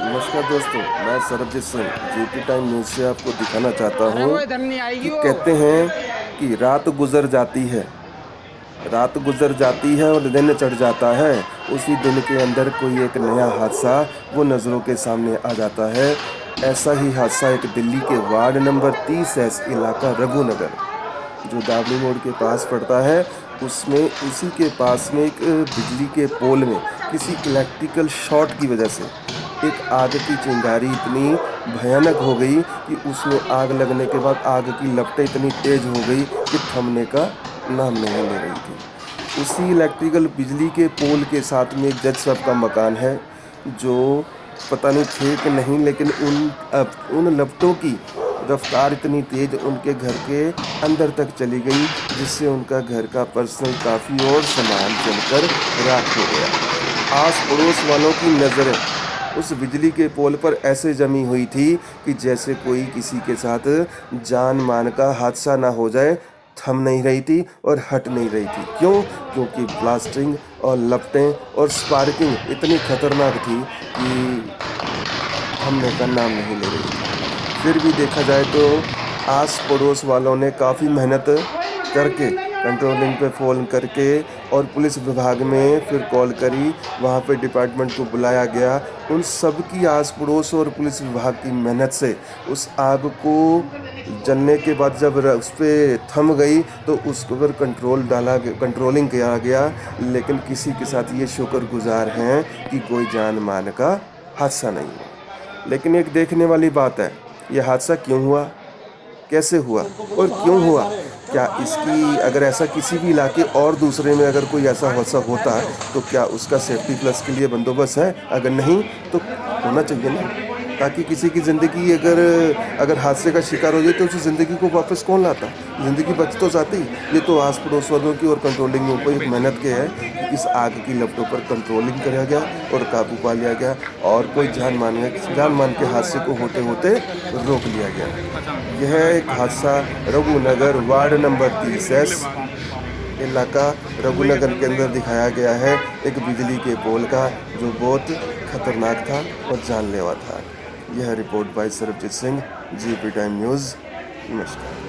नमस्कार दोस्तों, मैं Sarabjit Singh GP time news से आपको दिखाना चाहता हूँ वो इधर नहीं आएगी कि वो। कहते हैं कि रात गुजर जाती है, रात गुजर जाती है और दिन चढ़ जाता है। उसी दिन के अंदर कोई एक नया हादसा वो नज़रों के सामने आ जाता है। ऐसा ही हादसा एक दिल्ली के वार्ड नंबर 30 इलाका रघुनगर, जो दावनी मोड़ के पास पड़ता है, उसमें उसी के पास में एक बिजली के पोल में किसी इलेक्ट्रिकल शॉर्ट की वजह से एक आग की चिंगारी इतनी भयानक हो गई कि उसमें आग लगने के बाद आग की लपटें इतनी तेज हो गई कि थमने का नाम नहीं ले रही थी। उसी इलेक्ट्रिकल बिजली के पोल के साथ में एक जज साहब का मकान है, जो पता नहीं थे कि नहीं, लेकिन उन लपटों की रफ्तार इतनी तेज उनके घर के अंदर तक चली गई, जिससे उनका घर का पर्सनल काफ़ी और सामान जलकर राख हो गया। आस पड़ोस वालों की नज़रें उस बिजली के पोल पर ऐसे जमी हुई थी कि जैसे कोई किसी के साथ जान मान का हादसा ना हो जाए, थम नहीं रही थी और हट नहीं रही थी। क्यों? क्योंकि ब्लास्टिंग और लपटें और स्पार्किंग इतनी खतरनाक थी कि थमने का नाम नहीं ले रही थी। फिर भी देखा जाए तो आस पड़ोस वालों ने काफ़ी मेहनत करके, कंट्रोलिंग पे फ़ोन करके और पुलिस विभाग में फिर कॉल करी, वहाँ पे डिपार्टमेंट को बुलाया गया। उन सब की आस पड़ोस और पुलिस विभाग की मेहनत से उस आग को जलने के बाद जब उस पर थम गई तो उसके ऊपर कंट्रोलिंग किया गया। लेकिन किसी के साथ ये शुक्रगुजार हैं कि कोई जान मान का हादसा नहीं हुआ। लेकिन एक देखने वाली बात है, यह हादसा क्यों हुआ, कैसे हुआ और क्यों हुआ? क्या इसकी अगर ऐसा किसी भी इलाके और दूसरे में अगर कोई ऐसा हादसा होता तो क्या उसका सेफ्टी प्लस के लिए बंदोबस्त है? अगर नहीं तो होना चाहिए ना, ताकि किसी की ज़िंदगी अगर अगर हादसे का शिकार हो जाए तो उस ज़िंदगी को वापस कौन लाता? ज़िंदगी बच तो जाती। ये तो आस पड़ोस वालों की और कंट्रोलिंग के ऊपर एक मेहनत के है कि इस आग की लपटों पर कंट्रोलिंग करा गया और काबू पा लिया गया और कोई जान मान के हादसे को होते होते रोक लिया गया। यह एक हादसा रघुनगर वार्ड नंबर 30 इलाका रघुनगर के अंदर दिखाया गया है, एक बिजली के पोल का, जो बहुत खतरनाक था और जानलेवा था। यह report by Sarabjit Singh, GP time news. नमस्कार।